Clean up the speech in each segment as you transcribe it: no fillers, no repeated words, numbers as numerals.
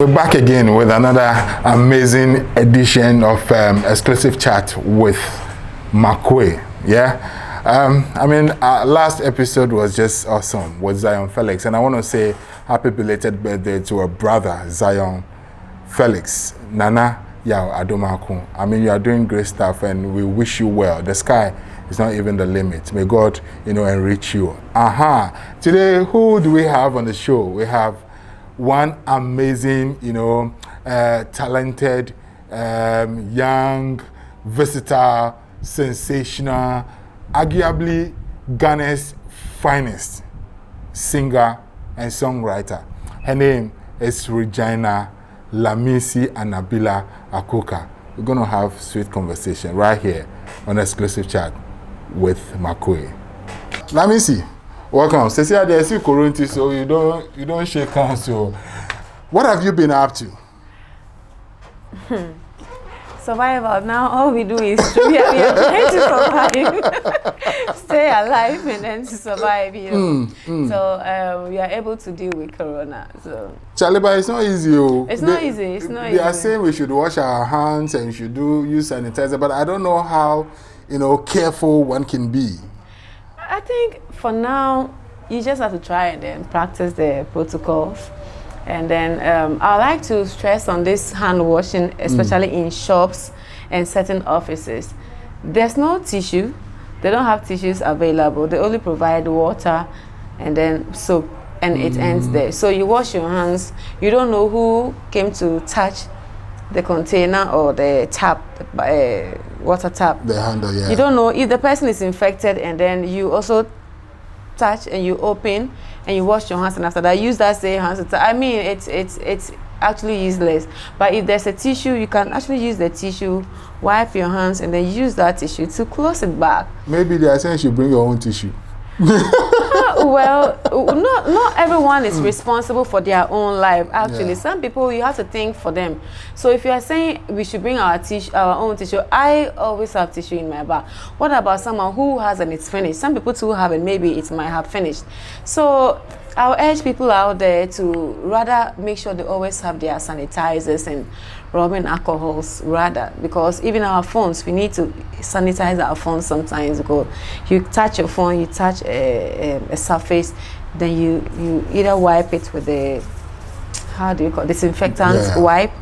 We're back again with another amazing edition of exclusive chat with Makwe. Yeah, our last episode was just awesome with Zion Felix, and I want to say happy belated birthday to our brother Zion Felix. Nana Yao Adomaku. You are doing great stuff, and we wish you well. The sky is not even the limit. May God, enrich you. Today, who do we have on the show? We have one amazing, talented, young, versatile, sensational, arguably Ghana's finest singer and songwriter. Her name is Regina, Lamisi, Anabilla, Akuka. We're going to have sweet conversation right here on exclusive chat with Makwe. Lamisi, welcome. Cecilia, I see Corinthi, so you don't shake hands. So, what have you been up to? Survival. Now all we do is we are trying to survive, stay alive, and then to survive. So we are able to deal with Corona. So Charlie, but it's not easy. It's not easy. It's not easy. They are saying we should wash our hands and we should use sanitizer, but I don't know how careful one can be. I think for now, you just have to try and then practice the protocols. And then I like to stress on this hand washing, especially in shops and certain offices. There's no tissue. They don't have tissues available. They only provide water and then soap, and it ends there. So you wash your hands. You don't know who came to touch the container or the tap, water tap. The handle, yeah. You don't know if the person is infected, and then you also touch and you open and you wash your hands, and after that use that same hands. It's actually useless. But if there's a tissue, you can actually use the tissue, wipe your hands, and then use that tissue to close it back. Maybe they are saying you should bring your own tissue. Well, not everyone is responsible for their own life. Actually, some people, you have to think for them. So if you are saying we should bring our own tissue, I always have tissue in my bag. What about someone who has and it's finished? Some people too have, and maybe it might have finished. So I'll urge people out there to rather make sure they always have their sanitizers and rubbing alcohols, rather, because even our phones, we need to sanitize our phones sometimes. Because you touch your phone, you touch a surface, then you either wipe it with the, how do you call it, disinfectant wipe,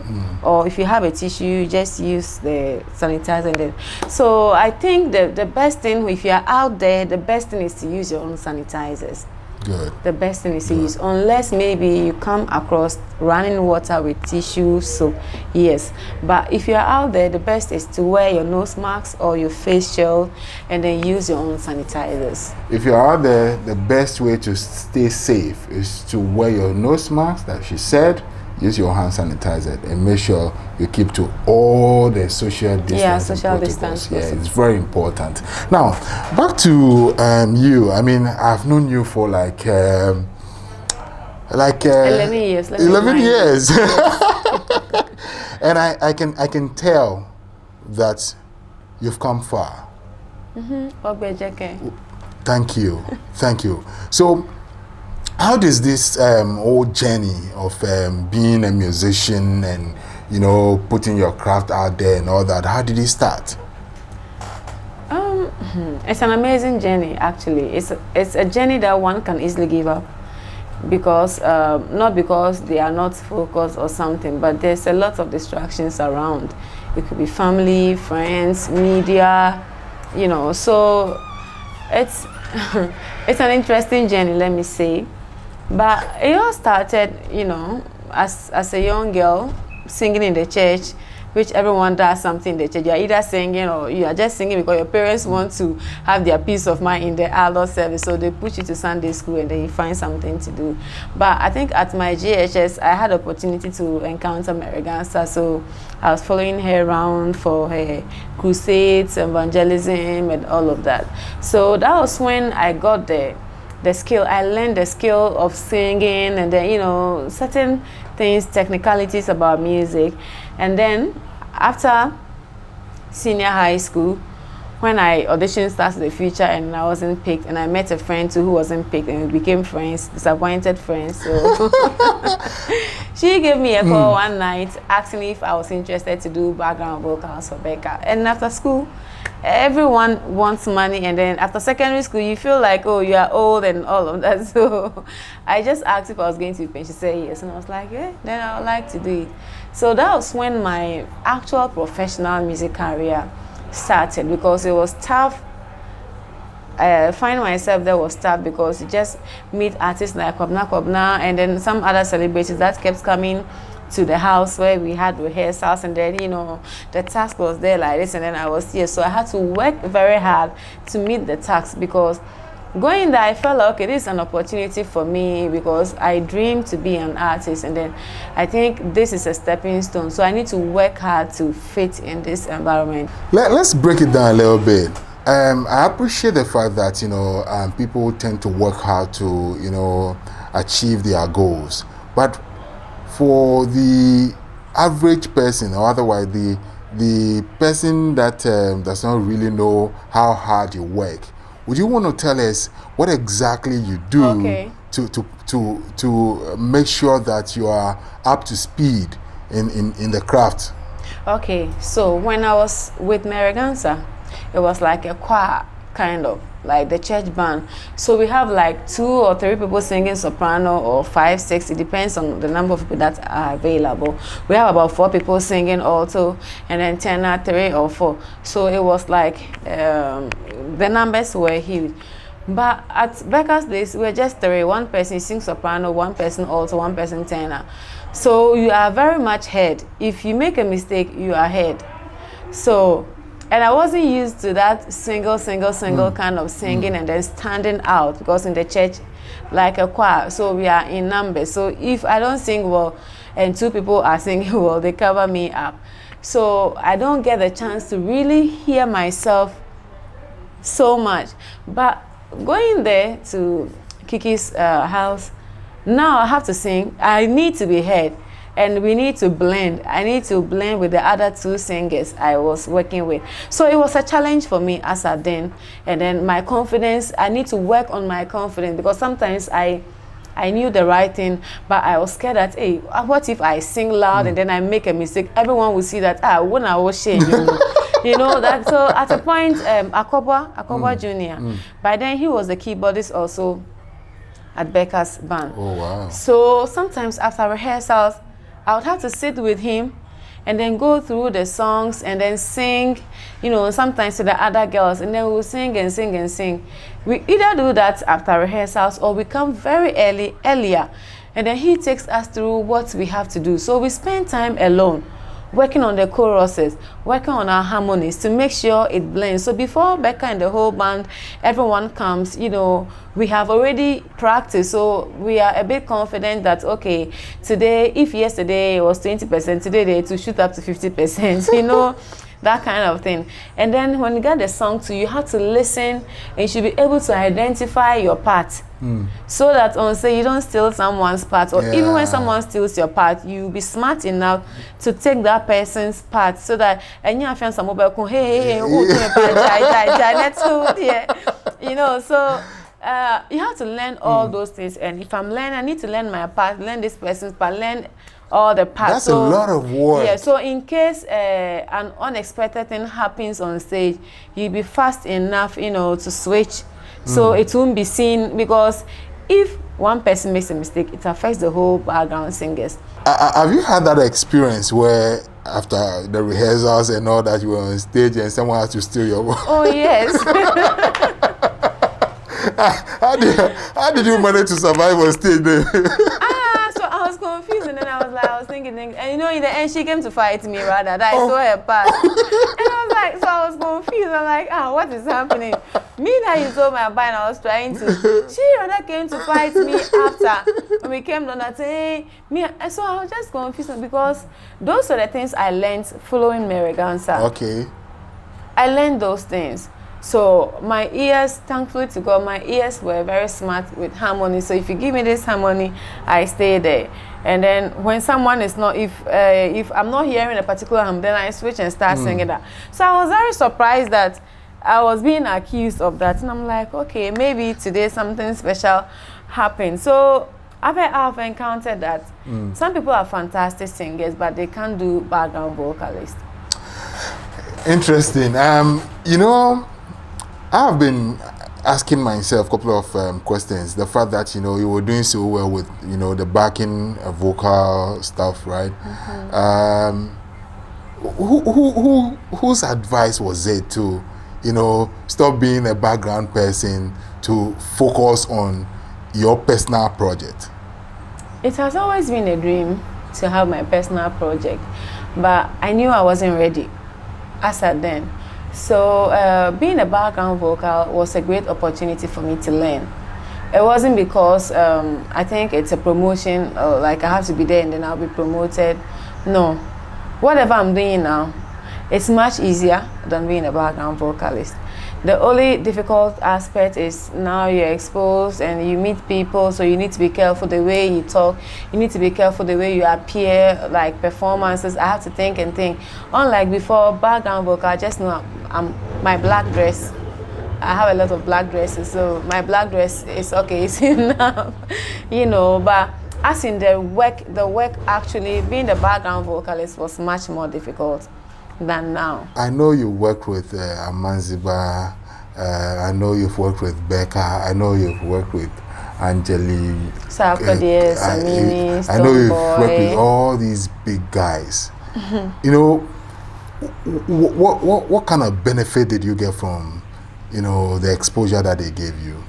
or if you have a tissue, you just use the sanitizer. And then, so I think the best thing, if you are out there, the best thing is to use your own sanitizers. Good. The best thing is to use, unless maybe you come across running water with tissue, so yes. But if you're out there, the best is to wear your nose masks or your face shield, and then use your own sanitizers. If you're out there, the best way to stay safe is to wear your nose mask, like she said, use your hand sanitizer, and make sure you keep to all the social distance. Yeah, social distance. Yeah, it's very important. Now, back to you. I've known you for like 11 years. 11 years. And I can tell that you've come far. Thank you. So, how does this whole journey of being a musician and putting your craft out there and all that, how did it start? It's an amazing journey, actually. It's a journey that one can easily give up, because not because they are not focused or something, but there's a lot of distractions around. It could be family, friends, media, so it's it's an interesting journey, let me say. But it all started, as a young girl singing in the church, which everyone does something in the church. You are either singing or you are just singing because your parents want to have their peace of mind in the adult service. So they push you to Sunday school and then you find something to do. But I think at my JSS, I had opportunity to encounter Mary Gansa. So I was following her around for her crusades, evangelism, and all of that. So that was when I got the skill. I learned the skill of singing, and then certain things, technicalities about music. And then after senior high school, when I auditioned Stars of the Future and I wasn't picked, and I met a friend too who wasn't picked, and we became friends, disappointed friends. So She gave me a call one night asking if I was interested to do background vocals for Becca. And after school, everyone wants money, and then after secondary school, you feel like, oh, you are old and all of that. So I just asked if I was going to be paid. She said yes, and I was like, yeah, then I would like to do it. So that was when my actual professional music career started, because it was tough. Finding myself there was tough, because you just meet artists like Kwabna, and then some other celebrities that kept coming to the house where we had rehearsals, and then, you know, the task was there like this, and then I was here. So I had to work very hard to meet the task, because going there, I felt like, okay, this is an opportunity for me, because I dream to be an artist, and then I think this is a stepping stone. So I need to work hard to fit in this environment. Let's break it down a little bit. I appreciate the fact that, you know, people tend to work hard to, you know, achieve their goals. But for the average person, or otherwise the person that does not really know how hard you work, would you want to tell us what exactly you do to make sure that you are up to speed in the craft? Okay, so when I was with Meriganza, it was like a choir, kind of like the church band. So we have like 2 or 3 people singing soprano, or 5, 6. It depends on the number of people that are available. We have about 4 people singing alto, and then tenor 3 or 4. So it was like the numbers were huge. But at Becca's days, we were just 3. One person sings soprano, one person alto, one person tenor. So you are very much heard. If you make a mistake, you are heard. So, and I wasn't used to that single kind of singing and then standing out, because in the church, like a choir, so we are in numbers. So if I don't sing well and 2 people are singing well, they cover me up. So I don't get the chance to really hear myself so much. But going there to Kiki's house, now I have to sing. I need to be heard. And we need to blend. I need to blend with the other 2 singers I was working with. So it was a challenge for me as a then. And then my confidence, I need to work on my confidence, because sometimes I knew the right thing, but I was scared that, hey, what if I sing loud and then I make a mistake? Everyone will see that, when I was shaking, you know that. So at a point, Akoba Jr., by then he was the keyboardist also at Becca's band. Oh, wow. So sometimes after rehearsals, I would have to sit with him and then go through the songs and then sing, you know, sometimes to the other girls, and then we'll sing and sing and sing. We either do that after rehearsals, or we come very earlier, and then he takes us through what we have to do. So we spend time alone, working on the choruses, working on our harmonies to make sure it blends. So before Becca and the whole band, everyone comes, you know, we have already practiced. So we are a bit confident that, okay, today, if yesterday it was 20%, today they to shoot up to 50%, you know, that kind of thing. And then when you get the song too, you have to listen, and you should be able to identify your part. So that on say you don't steal someone's part, or even when someone steals your part, you be smart enough to take that person's part, so that and you find some mobile hey, you know. So you have to learn all those things, and if I'm learning, I need to learn my part, learn this person's part, learn all the parts. That's a lot of work. Yeah, so in case an unexpected thing happens on stage, you'll be fast enough, you know, to switch. So it won't be seen, because if one person makes a mistake, it affects the whole background singers. Have you had that experience where after the rehearsals and all that, you were on stage and someone has to steal your voice? Oh, yes. How did you manage to survive on stage then? So I was confused, and then I was thinking, and you know, in the end, she came to fight me rather. That I saw her part. And I was like, so I was confused. I'm like, what is happening? Me that you saw my part, and I was trying to. She rather came to fight me after. When we came down, I said, hey, me. And so I was just confused, because those are the things I learned following Meriganza. Okay. I learned those things. So my ears, thankfully to God, my ears were very smart with harmony. So if you give me this harmony, I stay there. And then when someone is not, if I'm not hearing a particular harmony, then I switch and start singing that. So I was very surprised that I was being accused of that. And I'm like, okay, maybe today something special happened. So I've encountered that some people are fantastic singers, but they can't do background vocalist. Interesting. You know, I've been asking myself a couple of questions. The fact that, you know, you were doing so well with, you know, the backing vocal stuff, right? Whose advice was it to, you know, stop being a background person to focus on your personal project? It has always been a dream to have my personal project, but I knew I wasn't ready as at then. So being a background vocal was a great opportunity for me to learn. It wasn't because I think it's a promotion, like I have to be there and then I'll be promoted. No. Whatever I'm doing now, it's much easier than being a background vocalist. The only difficult aspect is now you're exposed and you meet people, so you need to be careful the way you talk. You need to be careful the way you appear, like performances. I have to think and think. Unlike before, background vocal, I just know my black dress. I have a lot of black dresses, so my black dress is okay, it's enough, you know. But as in the work actually, being the background vocalist was much more difficult than now. I know you worked with Amandzeba. I know you've worked with Becca. I know you've worked with Angelique. Sarkodie, Samini, Stonebwoy. I know you've worked with all these big guys. You know, what kind of benefit did you get from, you know, the exposure that they gave you?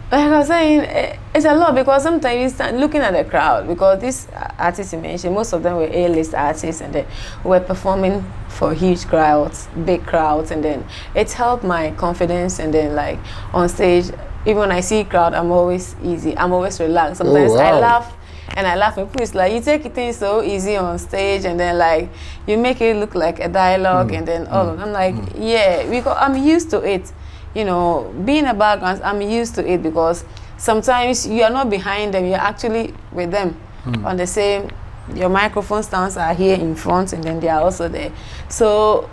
Like I was saying, it's a lot, because sometimes you start looking at the crowd, because these artists you mentioned, most of them were A-list artists, and they were performing for huge crowds, big crowds, and then it helped my confidence. And then, like, on stage, even when I see crowd, I'm always easy, I'm always relaxed. Sometimes I laugh, and people is like, you take things so easy on stage, and then like you make it look like a dialogue, and then I'm like, yeah, because I'm used to it. You know, being a background, I'm used to it, because sometimes you are not behind them, you're actually with them on the same, your microphone stands are here in front, and then they are also there. So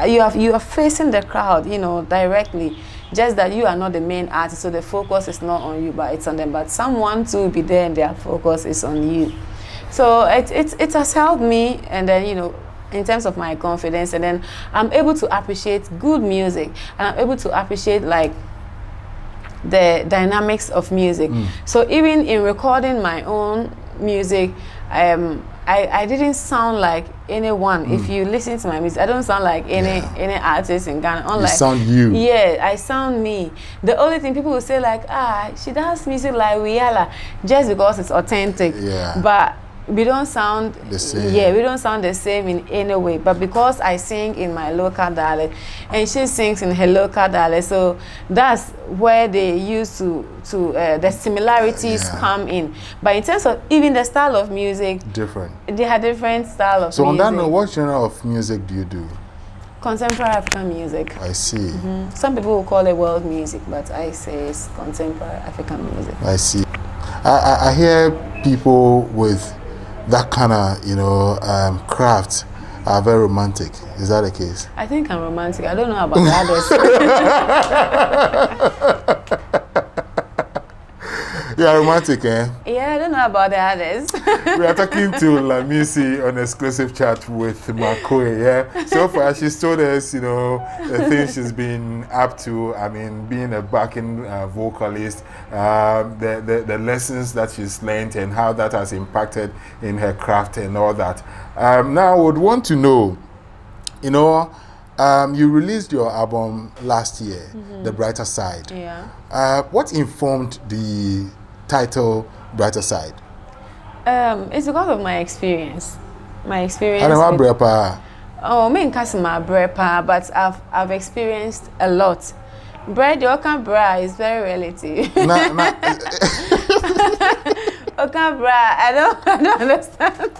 you are facing the crowd, you know, directly. Just that you are not the main artist, so the focus is not on you, but it's on them. But someone to be there and their focus is on you. So it has helped me, and then, you know, in terms of my confidence, and then I'm able to appreciate good music, and I'm able to appreciate like the dynamics of music. So even in recording my own music, I didn't sound like anyone. If you listen to my music, I don't sound like any artist in Ghana. Unlike, you sound you. Yeah, I sound me. The only thing people will say like, she does music like Wiala, just because it's authentic. Yeah. But we don't sound the same. Yeah, we don't sound the same in any way. But because I sing in my local dialect and she sings in her local dialect, so that's where they used to the similarities come in. But in terms of even the style of music, different. They had different style of so music. So on that note, what genre of music do you do? Contemporary African music. I see. Some people will call it world music, but I say it's contemporary African music. I see. I hear people with that kind of, you know, craft are very romantic. Is that the case? I think I'm romantic. I don't know about the others. You are romantic, eh? Yeah, I don't know about the others. We are talking to Lamisi on exclusive chat with Makwe, yeah? So far, she's told us, you know, the things she's been up to. I mean, being a backing vocalist, the lessons that she's learned and how that has impacted in her craft and all that. Now, I would want to know, you know, you released your album last year, The Brighter Side. Yeah. What informed the title Brighter Side? It's because of my experience. My experience. Me in Kasima brepa, but I've experienced a lot. Bread, Okan bra is very relative. Okan bra, I don't understand.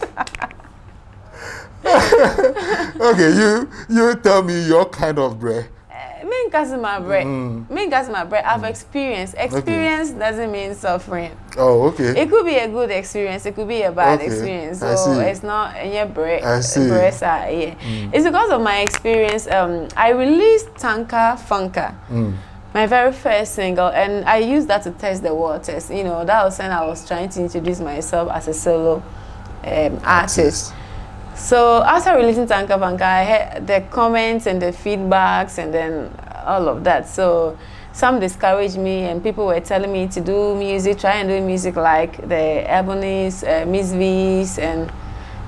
Okay, you tell me your kind of bread. Me in Kasima bread. I've experienced. Experience doesn't mean suffering. Oh, okay. It could be a good experience. It could be a bad experience. So it's not any bread. I see. It's because of my experience. I released Tanka Funka My very first single, and I used that to test the waters. You know, that was when I was trying to introduce myself as a solo artist. So after releasing Tanka Banka, I had the comments and the feedbacks and then all of that. So some discouraged me, and people were telling me to do music, try and do music like the Ebony's, Miss V's, and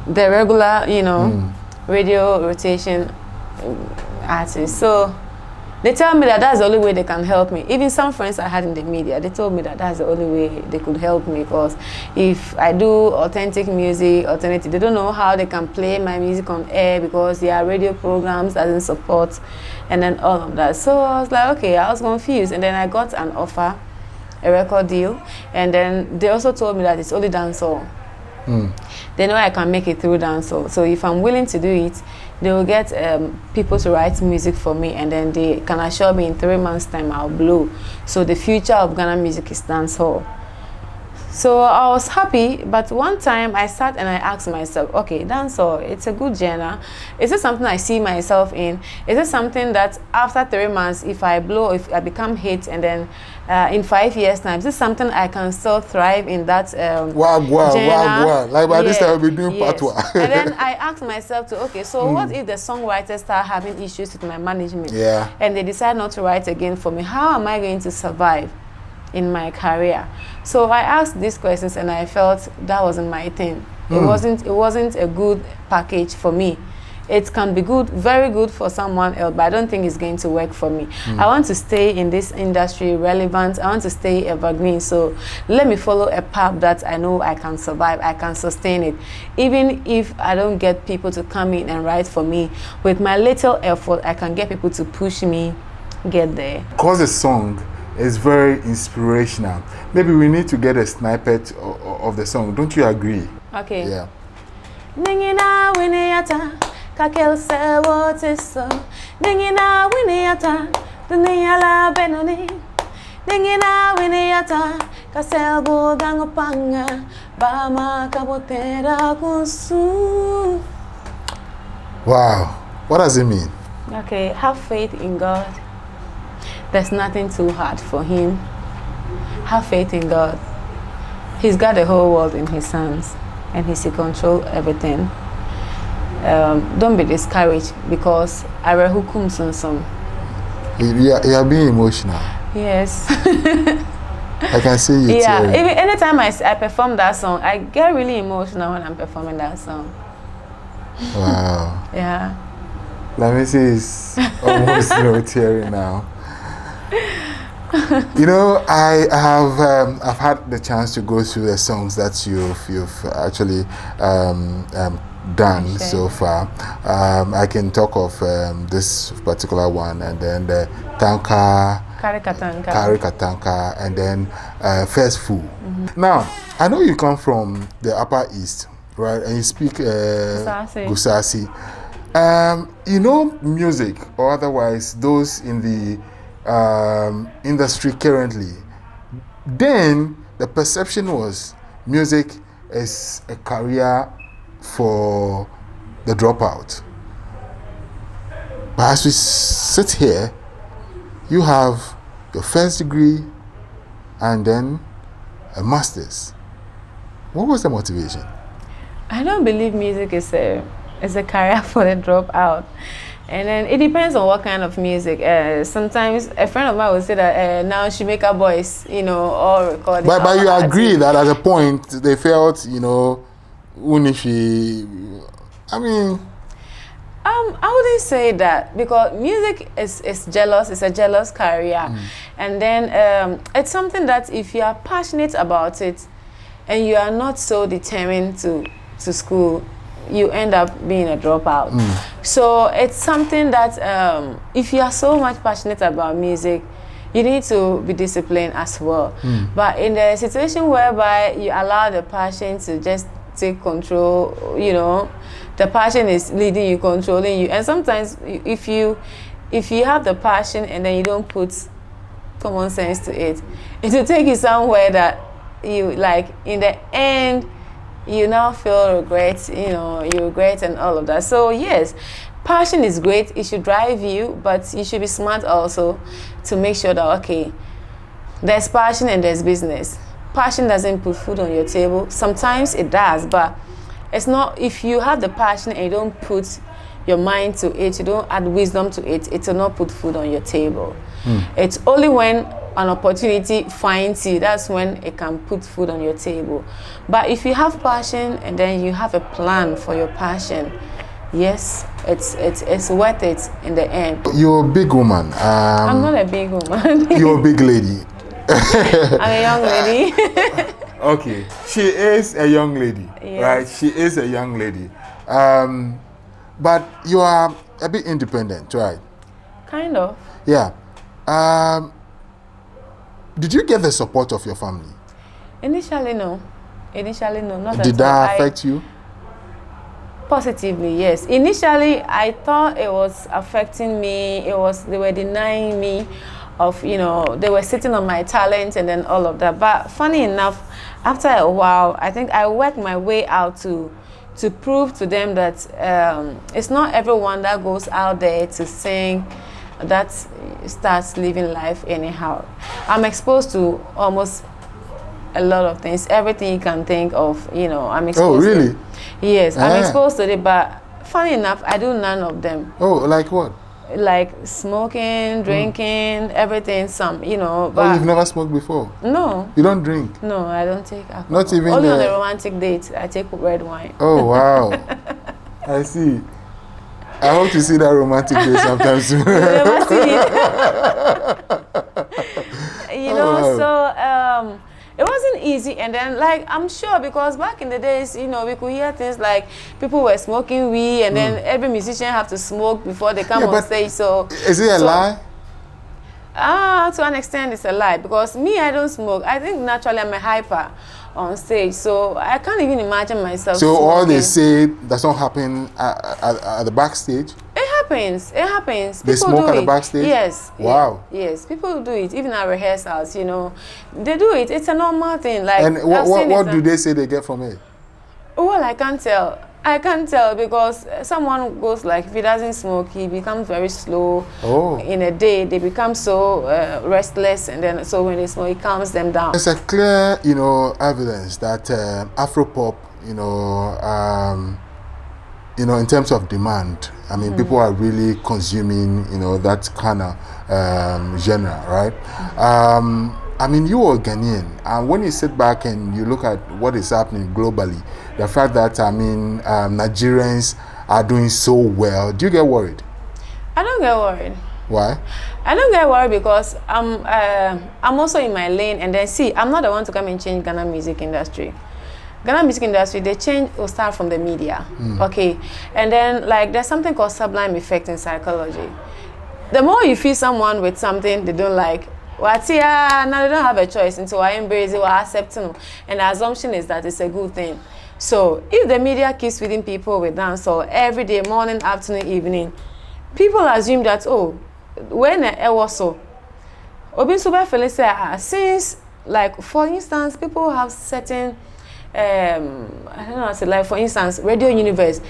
the regular, you know, radio rotation artists. So they tell me that that's the only way they can help me. Even some friends I had in the media, they told me that that's the only way they could help me, because if I do authentic music, alternative, they don't know how they can play my music on air because their radio programs doesn't support, and then all of that. So I was like, okay, I was confused, and then I got an offer, a record deal, and then they also told me that it's only dancehall. They know I can make it through dancehall. So if I'm willing to do it, they will get people to write music for me, and then they can assure me in 3 months' time I'll blow. So the future of Ghana music is dancehall. So I was happy, but one time I sat and I asked myself, okay, dancehall, it's a good genre. Is it something I see myself in? Is it something that after 3 months, if I blow, if I become hit, and then in 5 years' time, is this something I can still thrive in that genre? Like by this time I'll be doing patois. And then I asked myself to, okay, so what if the songwriters start having issues with my management? And they decide not to write again for me? How am I going to survive in my career? So I asked these questions, and I felt that wasn't my thing. It wasn't a good package for me. It can be good, very good for someone else, but I don't think it's going to work for me. I want to stay in this industry relevant. I want to stay evergreen. So let me follow a path that I know I can survive, I can sustain it. Even if I don't get people to come in and write for me, with my little effort, I can get people to push me, get there. Because the song is very inspirational. Maybe we need to get a snippet of the song. Don't you agree? Okay. Yeah. Ningina wineyata kakel sewotiso. Ningina wineyata dunyala benoni. Ningina wineyata kaselbo gangopanga bama kabotera kunsu. Wow. What does it mean? Okay, have faith in God. There's nothing too hard for him. Have faith in God. He's got the whole world in his hands, and he's in control everything. Don't be discouraged, because I rehukum some. You are being emotional. Yes. I can see you. Yeah. Even anytime I perform that song, I get really emotional when I'm performing that song. Wow. Yeah. Lamisi is almost tearing now. You know, I've had the chance to go through the songs that you've actually done so far. I can talk of this particular one, and then the Katanga, and then First Fool. Now, I know you come from the Upper East, right? And you speak Gusasi. You know, music or otherwise, those in the industry currently, then the perception was music is a career for the dropout. But as we sit here, you have your first degree and then a master's. What was the motivation? I don't believe music is a career for the dropout. And then it depends on what kind of music. Sometimes a friend of mine would say that now she make her voice, you know, all recording. But you agree that at a point they felt, you know, I mean, I wouldn't say that, because music is jealous. It's a jealous career, and then it's something that if you are passionate about it, and you are not so determined to school, you end up being a dropout. So it's something that if you are so much passionate about music, you need to be disciplined as well. But in the situation whereby you allow the passion to just take control, you know, the passion is leading you, controlling you, and sometimes if you have the passion and then you don't put common sense to it, it will take you somewhere that you, like, in the end, you now feel regret, you regret and all of that. So yes, passion is great. It should drive you, but you should be smart also to make sure that, okay, there's passion and there's business. Passion doesn't put food on your table. Sometimes it does, but it's not. If you have the passion and you don't put your mind to it, you don't add wisdom to it, it will not put food on your table. It's only when an opportunity finds you, that's when it can put food on your table. But if you have passion and then you have a plan for your passion, yes, it's worth it in the end. You're a big woman. I'm not a big woman. You're a big lady. I'm a young lady. Okay, she is a young lady, yes. Right? She is a young lady. But you are a bit independent, right? Kind of. Yeah. Did you get the support of your family? Initially, no. Not Did that affect you? Positively, yes. Initially, I thought it was affecting me. They were denying me of, they were sitting on my talent and then all of that. But funny enough, after a while, I think I worked my way out to prove to them that it's not everyone that goes out there to sing that starts living life anyhow. I'm exposed to almost a lot of things, everything you can think of, I'm exposed Oh, really? to. Yes, I'm exposed to it, but funny enough, I do none of them. Oh, like what? Like smoking, drinking, everything, but... Oh, you've never smoked before? No. You don't drink? No, I don't take alcohol. Not even only on a romantic date, I take red wine. Oh, wow. I see. I hope to see that romantic day sometime soon. You never see it. So it wasn't easy, and then I'm sure because back in the days, we could hear things like people were smoking weed, and then every musician have to smoke before they come on stage. So is it a lie? To an extent, it's a lie because me, I don't smoke. I think naturally I'm a hyper on stage, so I can't even imagine myself. So smoking. all they say does not happen at the backstage? It happens. They People smoke do at the it. backstage? Yes. Wow. Yes, people do it. Even at rehearsals, they do it. It's a normal thing. Like, and what do they say they get from it? Well, I can't tell. I can't tell because someone goes like, if he doesn't smoke, he becomes very slow. Oh. In a day, they become so restless, and then so when they smoke, it calms them down. There's a clear, evidence that Afropop, in terms of demand, I mean, people are really consuming, that kind of genre, right? I mean, you are Ghanaian, and when you sit back and you look at what is happening globally, the fact that, Nigerians are doing so well, do you get worried? I don't get worried. Why? I don't get worried because I'm also in my lane, and then I'm not the one to come and change Ghana music industry. Ghana music industry, the change will start from the media, okay? And then, there's something called sublime effect in psychology. The more you feel someone with something they don't like, now they don't have a choice, and so I embrace it or accept it. And the assumption is that it's a good thing. So if the media keeps feeding people with dancehall every day, morning, afternoon, evening, people assume that, when it was so, since, for instance, people have certain, I don't know how to say, for instance, Radio Universe,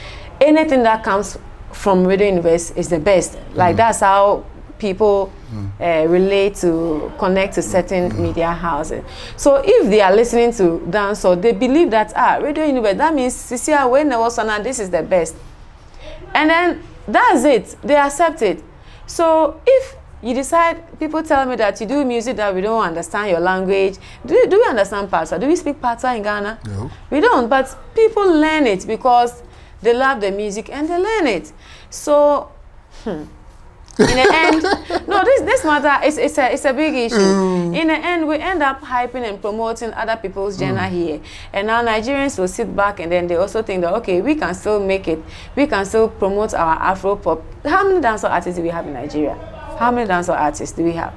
anything that comes from Radio Universe is the best. That's how people relate to connect to certain media houses. So if they are listening to dancehall, they believe that Radio Universe, that means when there was this is the best. And then that's it. They accept it. So if you decide, people tell me that you do music that we don't understand your language. Do we understand Patois? Do we speak Patois in Ghana? No. We don't, but people learn it because they love the music and they learn it. So, in the end, no, this matter it's a big issue. In the end, we end up hyping and promoting other people's genre here, and now Nigerians will sit back and then they also think that we can still make it, we can still promote our Afropop. How many dancehall artists do we have in Nigeria? How many dancehall artists do we have?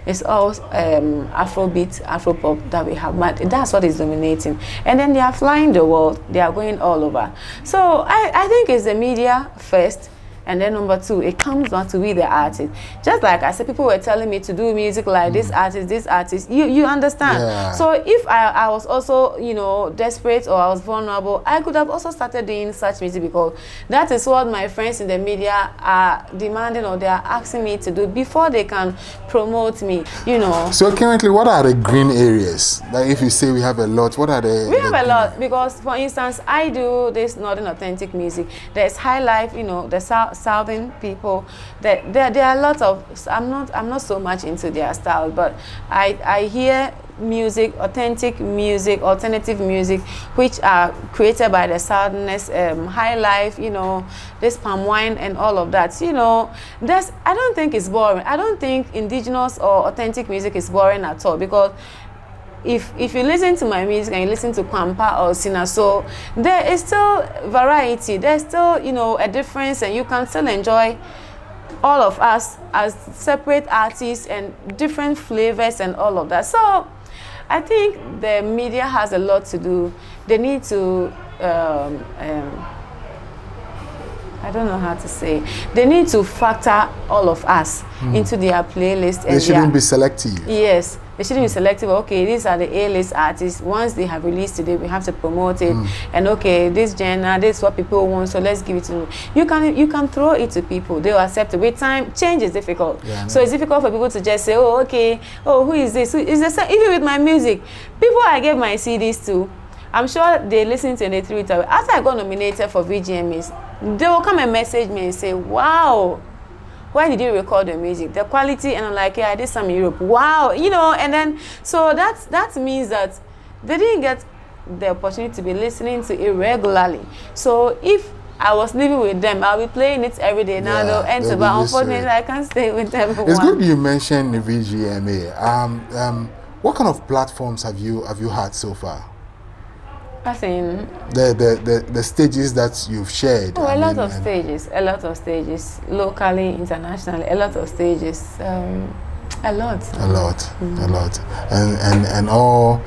It's all Afrobeat, Afropop that we have, but that's what is dominating. And then they are flying the world, they are going all over. So I think it's the media first, and then number two, it comes down to be the artist. Just like I said, people were telling me to do music like this artist. You understand? Yeah. So if I was also, you know, desperate or I was vulnerable, I could have also started doing such music, because that is what my friends in the media are demanding, or they are asking me to do before they can promote me, you know. So currently, what are the green areas? Like if you say we have a lot, what are the... We have a lot, because for instance, I do this Northern authentic music. There's high life, you know, the Southern people. There are a lot of, I'm not so much into their style, but I hear music, authentic music, alternative music, which are created by the Southerners, high life, you know, this palm wine and all of that. You know, I don't think it's boring. I don't think indigenous or authentic music is boring at all, because if you listen to my music and you listen to Pampa or Sinaso, there is still variety. There's still, you know, a difference, and you can still enjoy all of us as separate artists and different flavors and all of that. So I think the media has a lot to do. They need to, I don't know how to say, they need to factor all of us into their playlist. They shouldn't be selective. Yes, they shouldn't be selective. Okay, these are the A-list artists. Once they have released today, we have to promote it. And okay, this genre, this is what people want, so let's give it to them. You can throw it to people. They'll accept it. With time, change is difficult. Yeah, so it's difficult for people to just say, oh, okay, oh, who is this? Who is this? Even with my music, people I gave my CDs to, I'm sure they listen to it and they threw it away. After I got nominated for VGMAs, they will come and message me and say, wow, why did you record the music? The quality, and I'm like, yeah, I did some in Europe. Wow, you know, and then, so that means that they didn't get the opportunity to be listening to it regularly. So if I was living with them, I'll be playing it every day. Now they'll enter, but unfortunately, I can't stay with everyone. It's good you mentioned the VGMA. What kind of platforms have you had so far? I think the stages that you've shared. Oh, a lot of stages, locally, internationally, a lot of stages, a lot, and all.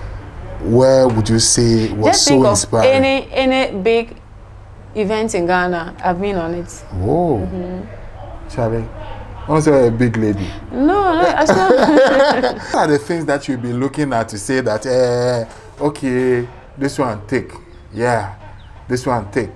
Where would you say was just so inspiring? Any big event in Ghana, I've been on it. Whoa, Charlie. Also a big lady. No, I still. What are the things that you'll be looking at to say that, okay, this one take, yeah, this one take,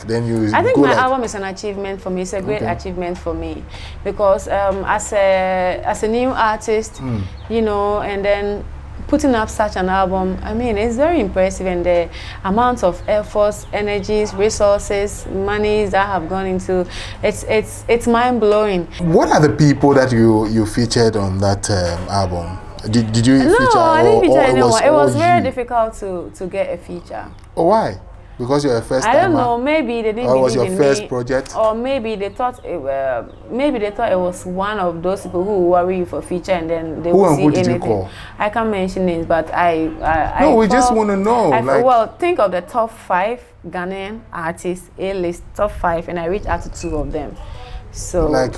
then you I think go my like, album is an achievement for me. It's a great achievement for me, because as a new artist, you know, and then putting up such an album, I mean, it's very impressive, and the amount of efforts, energies, resources, monies that have gone into it's mind-blowing. What are the people that you featured on that album? Did you feature? No, I didn't feature anyone. It was very you? difficult to get a feature. Oh, why? Because you're a first timer? I don't know. Maybe they didn't. Or was your first me, project? Or maybe they thought it was one of those people who worry you for feature, and then they will see anything. Who did you call? I can't mention names, but we just want to know. Well, think of the top 5 Ghanaian artists, A-list top 5, and I reached out to 2 of them. So like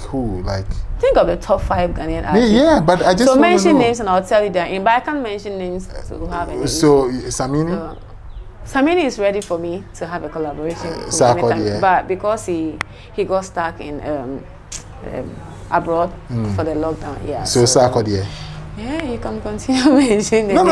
who? Like, think of the top 5 Ghanaian artists. Yeah, but I just so mention names and I'll tell you their name. But I can't mention names to have any. So Samini. Samini is ready for me to have a collaboration with Sarkodie, but because he got stuck in abroad for the lockdown. Yeah. So Sarkodie. Yeah, you can continue mentioning. No,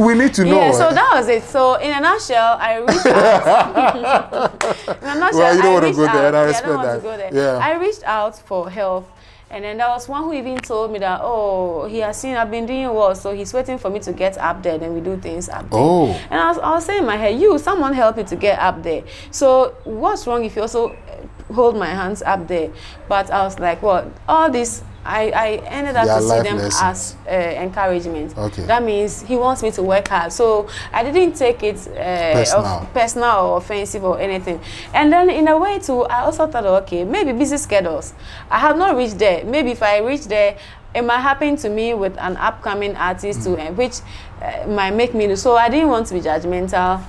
we need to know. Yeah, so that was it. So in a nutshell, I reached out. In a nutshell, well, you don't want to go out. there, and I respect that. Want to go there. Yeah. I reached out for help. And then there was one who even told me that, oh, he has seen I've been doing well, so he's waiting for me to get up there, then we do things up there. Oh. And I was saying in my head, someone help me to get up there. So what's wrong if you also hold my hands up there? But I was like, well, all this, I ended up to see them as encouragement. Okay. That means he wants me to work hard. So I didn't take it personal or offensive or anything. And then in a way too, I also thought, okay, maybe busy schedules. I have not reached there. Maybe if I reach there, it might happen to me with an upcoming artist too, which might make me. So I didn't want to be judgmental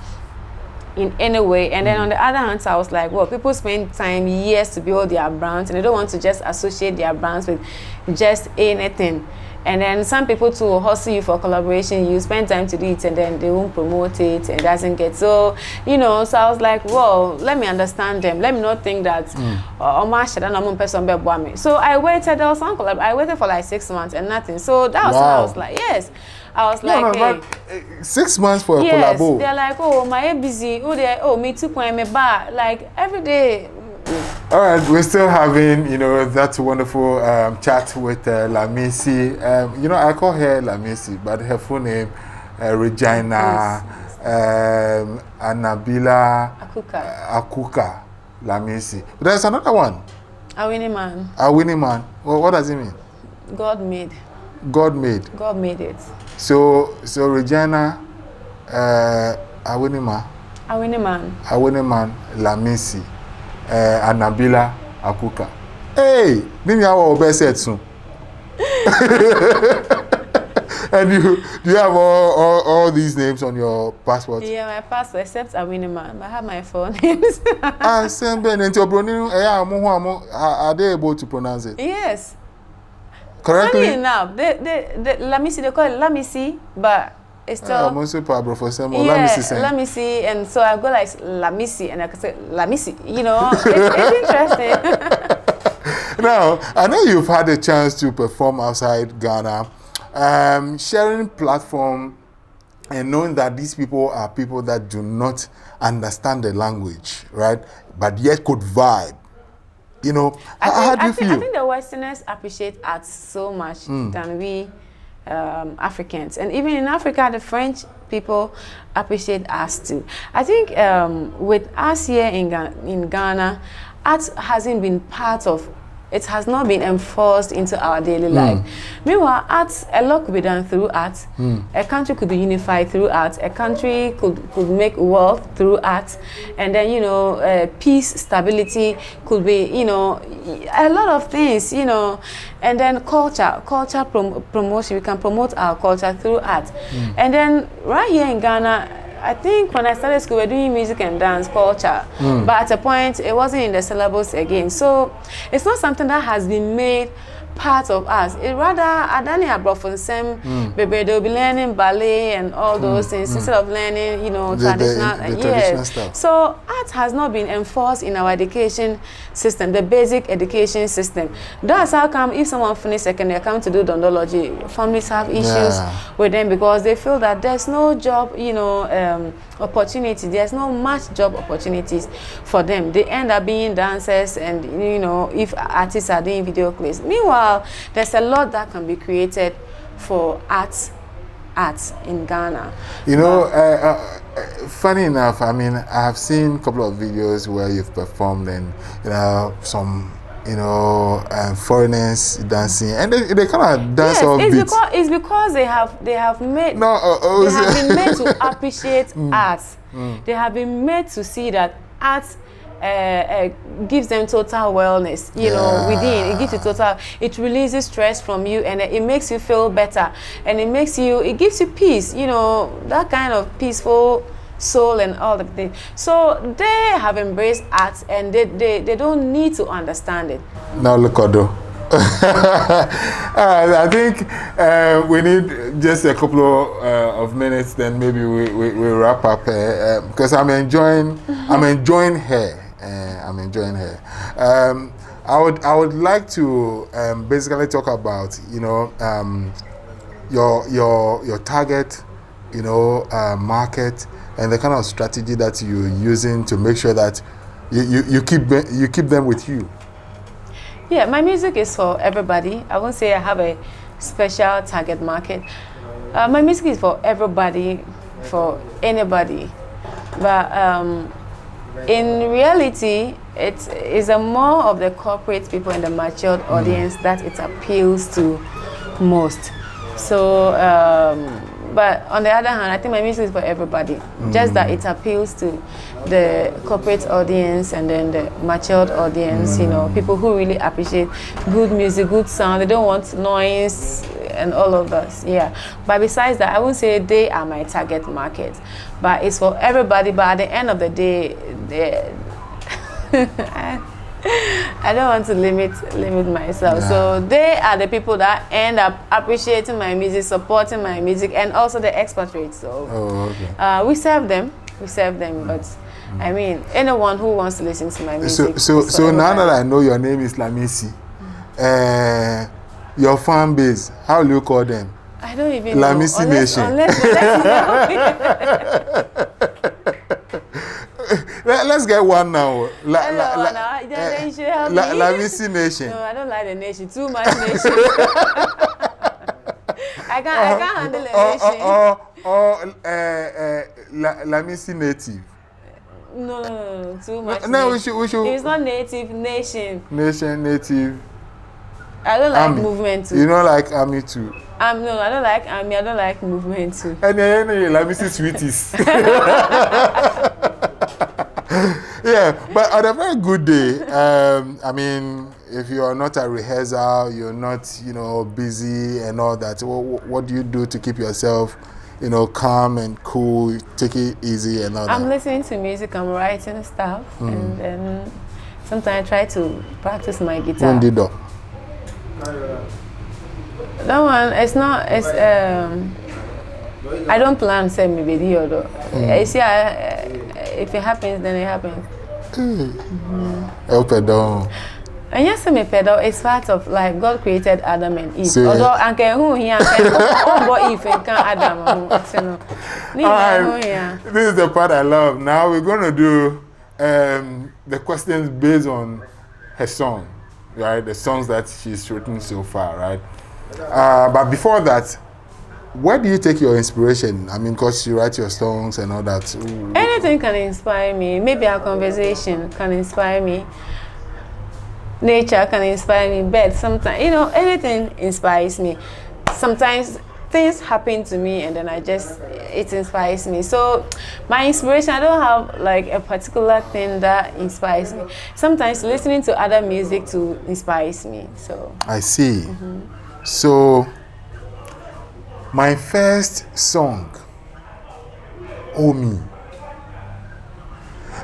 in any way. And then on the other hand, I was like, well, people spend time, years to build their brands, and they don't want to just associate their brands with just anything. And then some people too will hustle you for collaboration. You spend time to do it, and then they won't promote it, and it doesn't get. So, you know, so I was like, well, let me understand them. Let me not think that, so I waited. There was some collab. I waited for like 6 months and nothing. So that was when I was like, yes. I was like, hey. 6 months for a collabo. They're like, oh, my busy. Oh, me too. Me bar. Like every day. All right, we're still having, you know, that wonderful chat with Lamisi. You know, I call her Lamisi, but her full name, Regina, Anabilla, Akuka, Lamisi. But there's another one. Awiniman. Awiniman. Well, what does it mean? God made. God made. God made it. So Regina, Awiniman. Awiniman, Lamisi. Anabilla, Akuka. Hey, name your best set soon. And do you have all these names on your passport? Yeah, my passport, except Awiniman. I have my four names. Are they able to pronounce it? Yes. Correctly? Funny enough, Lamisi, they call it Lamisi, but it's still. I'm also Lamisi, and so I go like Lamisi, and I can say Lamisi. You know, it's interesting. Now, I know you've had a chance to perform outside Ghana, sharing platform and knowing that these people are people that do not understand the language, right? But yet could vibe. You know, how do you feel? I think the Westerners appreciate art so much than we Africans. And even in Africa, the French people appreciate us too. I think with us here in Ghana, art hasn't been part of, it has not been enforced into our daily life. Meanwhile, art, a lot could be done through art. A country could be unified through art. A country could make wealth through art. And then, you know, peace, stability could be, you know, a lot of things, you know. And then culture promotion, we can promote our culture through art. And then right here in Ghana, I think when I started school, we were doing music and dance culture, but at a point, it wasn't in the syllabus again. So it's not something that has been made part of us. It rather, Adani Abrofonsem, they'll be learning ballet and all those things instead of learning, you know, traditional. Traditional stuff. So art has not been enforced in our education system, the basic education system. That's how come if someone finishes second, they come to do dondology, families have issues with them because they feel that there's no job, you know, opportunity. There's no much job opportunities for them. They end up being dancers and, you know, if artists are doing video clips. Meanwhile, there's a lot that can be created for arts in Ghana. You know, funny enough, I mean, I have seen a couple of videos where you've performed and, you know, some, you know, foreigners dancing, and they kind of dance off beat. It's because they have been made to appreciate art. They have been made to see that art gives them total wellness, you know, within. It gives you total, it releases stress from you, and it makes you feel better, and it gives you peace, you know, that kind of peaceful soul and all of things. So they have embraced art, and they don't need to understand it. Now look at though. I think we need just a couple of minutes, then maybe we wrap up because I'm enjoying her. I'm enjoying her. I would like to basically talk about, you know, your target, you know, market, and the kind of strategy that you're using to make sure that you keep them with you. Yeah, my music is for everybody. I won't say I have a special target market. My music is for everybody, for anybody. But in reality, it is more of the corporate people and the matured audience that it appeals to most. So, but on the other hand, I think my music is for everybody. Just that it appeals to the corporate audience and then the matured audience, you know, people who really appreciate good music, good sound. They don't want noise and all of us, yeah. But besides that, I won't say they are my target market, but it's for everybody. But at the end of the day, I don't want to limit myself. Yeah. So they are the people that end up appreciating my music, supporting my music, and also the expatriates. So we serve them, but I mean, anyone who wants to listen to my music. So now that I know your name is Lamisi, your fan base, how do you call them? I don't even Lamisi know. Nation. Let's get one now. Lamisi Nation. No, I don't like the nation. Too much nation. I can't handle the nation. Lamisi Native. No, too much. No, we should. It's not native, nation. Nation, native. I don't like army. Movement too. You don't like army too? No, I don't like army. I don't like movement too. And then Lamisi sweeties. Yeah, but on a very good day, I mean, if you are not at rehearsal, you're not, busy and all that. What do you do to keep yourself, calm and cool, take it easy and all that? I'm listening to music. I'm writing stuff, and then sometimes I try to practice my guitar. That one, it's not. It's I don't plan to send me video though. You see, if it happens, then it happens. Help it down. And yes, me pedal is part of life. God created Adam and Eve. So, although Uncle who here can Eve and can Adam. This is the part I love. Now we're gonna do the questions based on her song, right? The songs that she's written so far, right? But before that, where do you take your inspiration? I mean, because you write your songs and all that. Anything can inspire me. Maybe a conversation can inspire me. Nature can inspire me. Birds, sometimes, anything inspires me. Sometimes things happen to me and then it inspires me. So my inspiration, I don't have like a particular thing that inspires me. Sometimes listening to other music too inspires me. So I see. So my first song, Oh Me.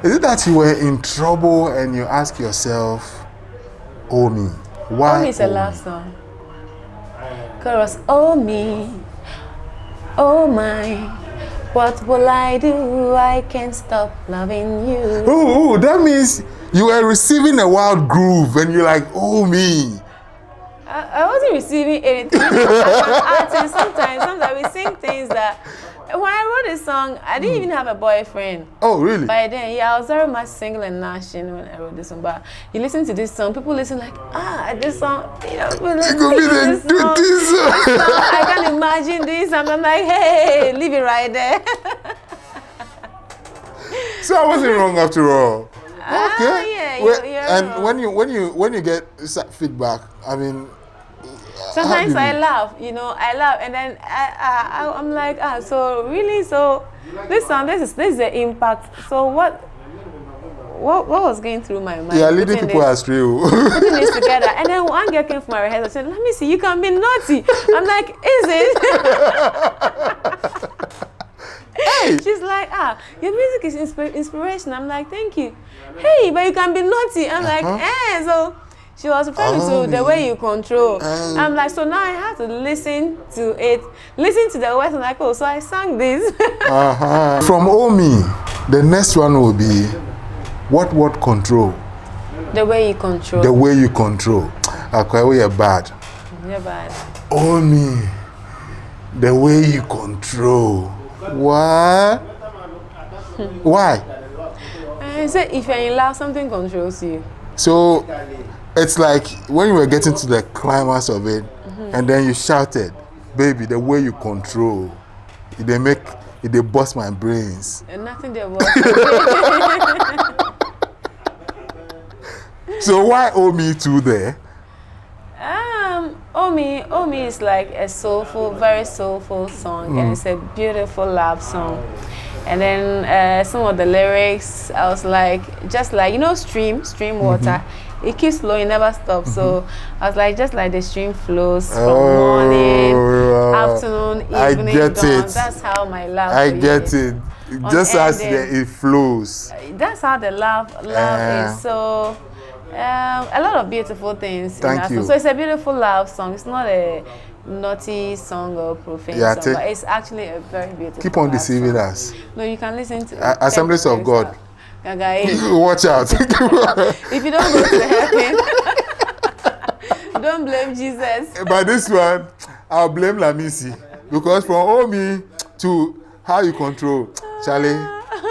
Is it that you were in trouble and you ask yourself, Oh Me? Why? Oh Me is a love song. Chorus, oh me, oh my, what will I do? I can't stop loving you. Oh, that means you were receiving a wild groove and you're like, oh me. I wasn't receiving anything. Sometimes we sing things that. When I wrote this song, I didn't even have a boyfriend. Oh, really? By then, I was very much single and gnashing when I wrote this song. But you listen to this song, people listen like, this song, it could be the this song. I can imagine this. And I'm like, hey, leave it right there. So I wasn't wrong after all. Okay. Yeah, and wrong. when you get feedback, I mean. Sometimes I laugh, and then I'm like, so really, so this song, this is the impact. So what was going through my mind? Yeah, leading people astray. Putting this together, and then one girl came from my rehearsal and said, "Let me see, you can be naughty." I'm like, "Is it?" Hey. She's like, your music is inspiration. I'm like, thank you. Hey, but you can be naughty. I'm like, so. She was referring to the way you control. I'm like, so now I have to listen to it, listen to the words. I'm like, so I sang this. From Omi, the next one will be what control? The way you control. The way you control. Okay, we are bad. You're bad. Omi, the way you control. What? Why? I said, if you're in love, something controls you. So it's like when you were getting to the climax of it, and then you shouted, baby, the way you control, they bust my brains. And nothing there was. So why Omi too there? Omi is like a soulful, very soulful song, and it's a beautiful love song. And then some of the lyrics, I was like, just like, stream water. It keeps flowing, never stops. So I was like, just like the stream flows from morning, afternoon, evening, I get dawn. it. That's how my love I for get you it. Just as it flows. That's how the love is. So A lot of beautiful things. Thank you. So it's a beautiful love song. It's not a naughty song or profane song, but it's actually a very beautiful. Keep on deceiving us. No, you can listen to Assemblies of God. Watch out. If you don't go to heaven, don't blame Jesus. But this one, I'll blame Lamisi. Because from Omi to how you control, Charlie,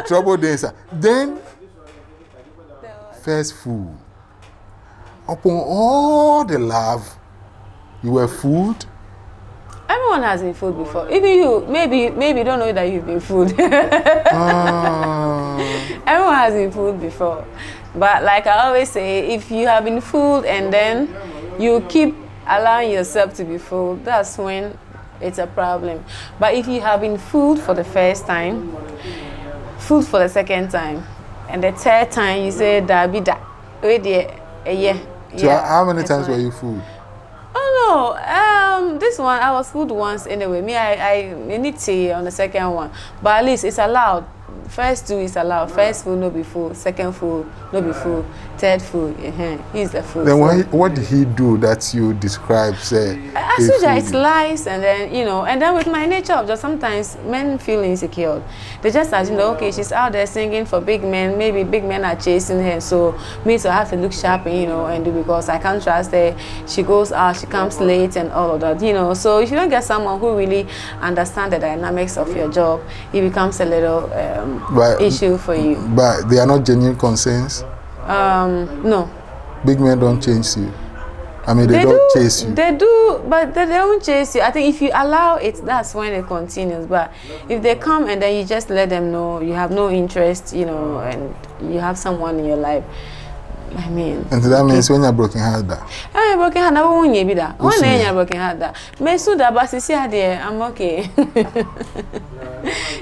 trouble days. Then, first food. Upon all the love, you were fooled. Everyone has been fooled before. Even you, maybe you don't know that you've been fooled. Everyone has been fooled before. But like I always say, if you have been fooled and then you keep allowing yourself to be fooled, that's when it's a problem. But if you have been fooled for the first time, fooled for the second time, and the third time you say, Dabida, yeah. So how many times were you fooled? Oh no, this one I was fooled once anyway. Me, I need to on the second one, but at least it's allowed. First two is allowed. First fool no be fool. Second fool no be fool. Third fool, he's the fool. Then what did he do that you describe? Say, as usual, it's lies, and then and then with my nature of just sometimes men feel insecure. They just assume that okay, she's out there singing for big men. Maybe big men are chasing her, so me to have to look sharp and do because I can't trust her. She goes out, she comes late, and all of that. So if you don't get someone who really understands the dynamics of your job, it becomes a little issue for you. But they are not genuine concerns. No. Big men don't chase you. I mean, they don't chase you. They do, but they don't chase you. I think if you allow it, that's when it continues. But if they come and then you just let them know you have no interest, and you have someone in your life, I mean. And that means when you're broken hearted. I'm broken hearted. I won't be that. When you're broken hearted, me suda basisi there. I'm okay.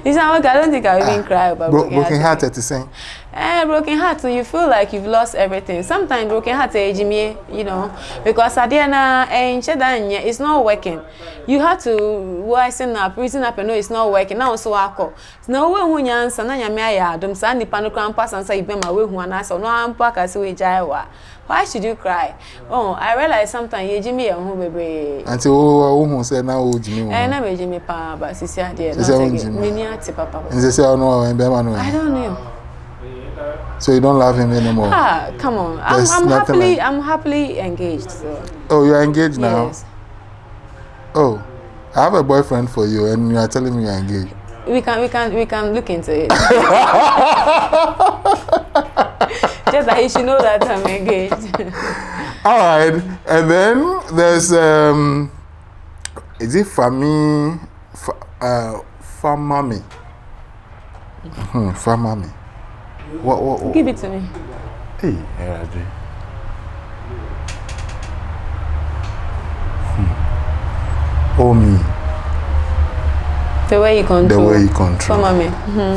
It's not okay. I don't think I will even cry about broken hearted to sing. Broken heart, so you feel like you've lost everything. Sometimes broken heart, because at the end, it's not working. You have to reason up, and know it's not working. Now, so I call. No way, when you answer, don't send the panogram pass and say, you my way, one answer, no, I'm pack as we jaiwa. Why should you cry? Oh, I realize sometimes you Jimmy and home baby. Until who said now, Jimmy. I never Jimmy Pa, but Sissia, dear. And they say, no, I don't know. So you don't love him anymore? Come on. I'm happily engaged. So. Oh, you're engaged now? Yes. Oh, I have a boyfriend for you, and you are telling me you're engaged. We can look into it. Just that he should know that I'm engaged. All right, and then there's is it Famami? Famami. What? Give it to me. Hey, here I do. Oh me. The way you control. Famami.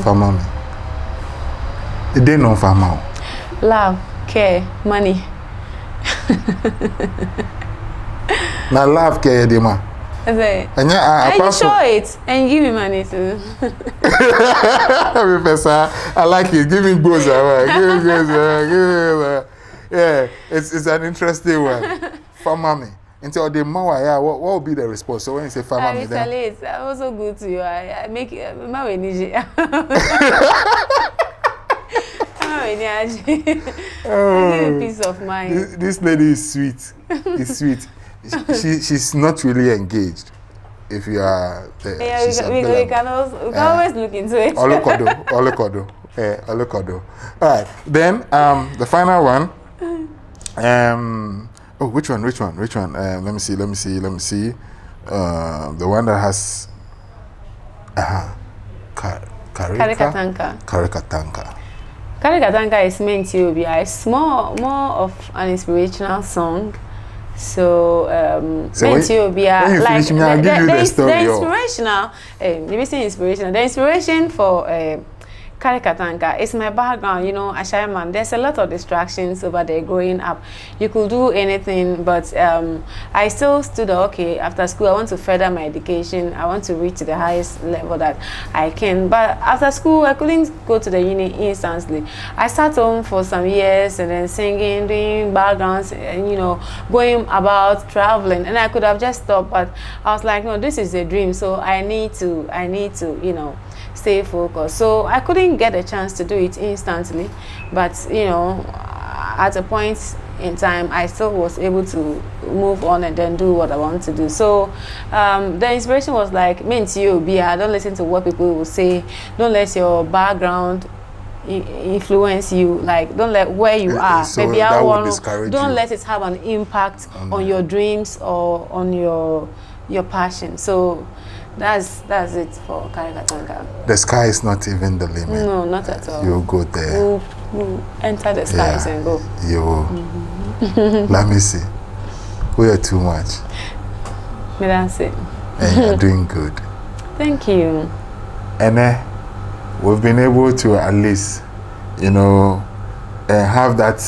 Famami. It didn't know Famau. Love, care, money. Now love, care, Dima. And you show it and give me money too. I like it. Give me goes. Yeah, it's an interesting one. Famami. Until the Mawa, what will be the response? So when you say famami, then it's also good to you. I make it my I give you peace of mind. This lady is sweet. It's sweet. She's not really engaged. If you are there, we can always look into it. Olokodo. All right. Then the final one. Oh, which one? Let me see. The one that has Katanga. Katanga is meant to be more of an inspirational song. So, meant to be like the inspirational. The inspiration for Katanga. It's my background, you know, Ashaiman. There's a lot of distractions over there growing up. You could do anything, but I still stood okay. After school, I want to further my education. I want to reach the highest level that I can. But after school, I couldn't go to the uni instantly. I sat home for some years and then singing, doing backgrounds, and, you know, going about traveling. And I could have just stopped, but I was like, no, this is a dream. So I need to, you know, stay focused. So I couldn't get a chance to do it instantly, but you know, at a point in time, I still was able to move on and then do what I want to do. So the inspiration was like, don't listen to what people will say. Don't let your background influence you. Like, don't let where you are. So maybe that would discourage don't you. let it have an impact on your dreams or on your passion. So that's it for Katanga. The sky is not even the limit. No, not at all. You'll go there. We'll enter the skies and go. You will. Lamisi, we are too much. That's it. And you're doing good. Thank you. And we've been able to at least, you know, have that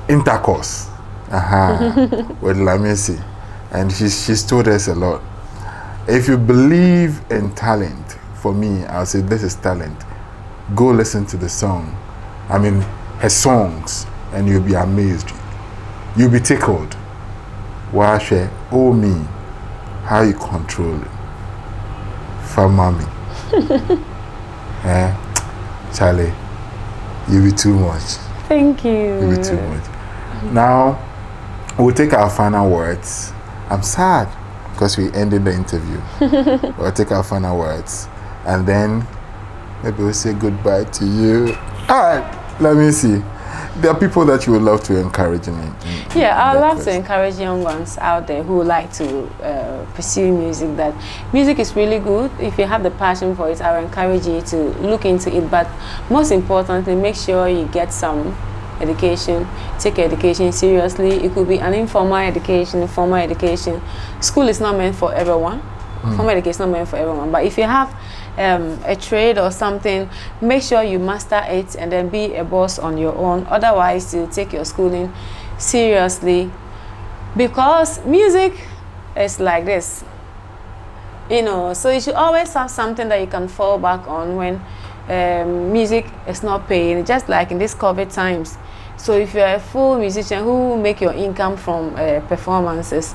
intercourse with Lamisi. And she's told us a lot. If you believe in talent, for me, I'll say this is talent. Go listen to the song. I mean, her songs, and you'll be amazed. You'll be tickled. Watch it. Oh me, how you control it. For mommy. Charlie, you be too much. Thank you. You be too much. Now, we'll take our final words. I'm sad because we ended the interview. We'll take our final words. And then maybe we'll say goodbye to you. All right, let me see. There are people that you would love to encourage me. I'd love to encourage young ones out there who like to pursue music. That music is really good. If you have the passion for it, I would encourage you to look into it. But most importantly, make sure you get some education. Take education seriously. It could be an informal education, formal education. School is not meant for everyone. Formal education is not meant for everyone. But if you have a trade or something, make sure you master it and then be a boss on your own. Otherwise, you take your schooling seriously, because music is like this, you know. So you should always have something that you can fall back on when music is not paying, just like in these COVID times. So if you're a full musician who make your income from performances,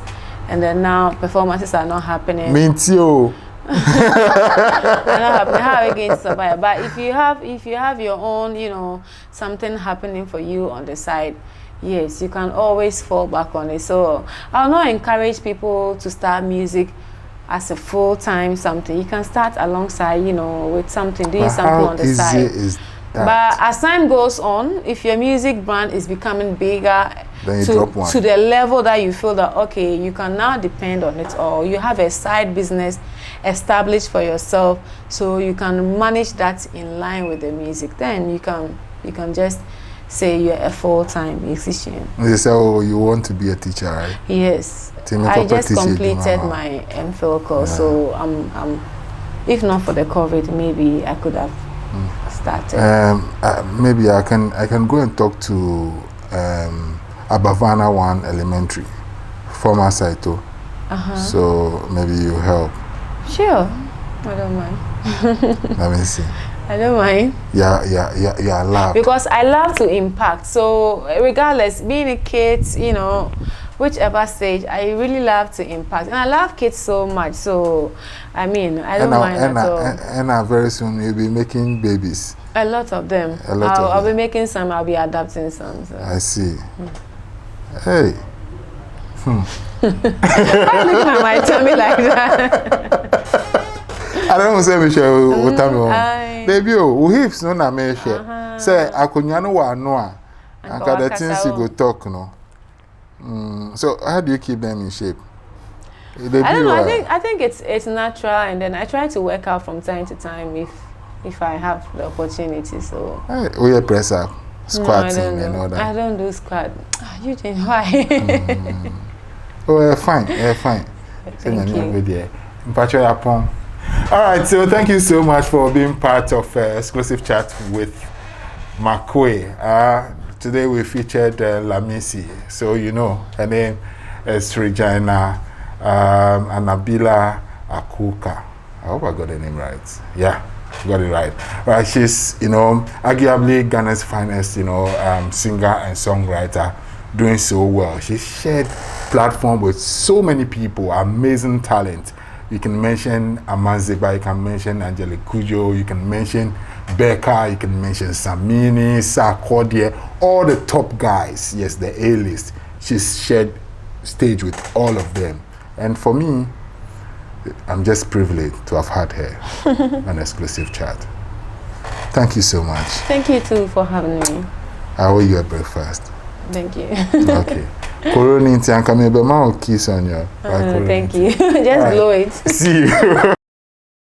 and then now performances are not happening. Mintio. How are you going to survive? But if you have your own, you know, something happening for you on the side, yes, you can always fall back on it. So I'll not encourage people to start music as a full-time something. You can start alongside, you know, with something, doing something on the side. Is that? But as time goes on, if your music brand is becoming bigger to the level that you feel that, okay, you can now depend on it, or you have a side business established for yourself, so you can manage that in line with the music, then you can just say you're a full-time musician. You say, oh, you want to be a teacher, right? Yes. I just completed my MPhil course, so I'm if not for the COVID, maybe I could have started. Maybe I can go and talk to Abavana 1 Elementary, former Saito. So maybe you help. Sure, I don't mind. Let me see. I don't mind. Yeah, love. Because I love to impact. So regardless, being a kid, you know, whichever stage, I really love to impact. And I love kids so much. So, I mean, I don't mind at all. And very soon you'll be making babies. A lot of them. I'll be making some, I'll be adopting some. So. I see. Hey. Why look at my tummy like that? I don't say Michelle will tell me. Baby, who hips no na me share. Say akunyano wa noa. And the things you go talk no. So how do you keep them in shape? I don't know. I think it's natural, and then I try to work out from time to time if I have the opportunity. So we are press up, squatting and all that. I don't do squat. Eugene, why? Oh, fine, fine. Thank you. All right, so thank you so much for being part of Exclusive Chat with Makwe. Today we featured Lamisi. So you know, her name is Regina, Anabilla, Akuka. I hope I got the name right. Yeah, got it right. Right, she's, you know, arguably Ghana's finest, you know, singer and songwriter, doing so well. She shared platform with so many people, amazing talent. You can mention Amandzeba, you can mention Angelique Kidjo, you can mention Becca, you can mention Samini, Sarkodie, all the top guys. Yes, the A-list. She's shared stage with all of them. And for me, I'm just privileged to have had her on Exclusive Chat. Thank you so much. Thank you too for having me. I owe you a breakfast. Thank you. Okay. Corona kiss on you. Thank you. Just blow it. See you.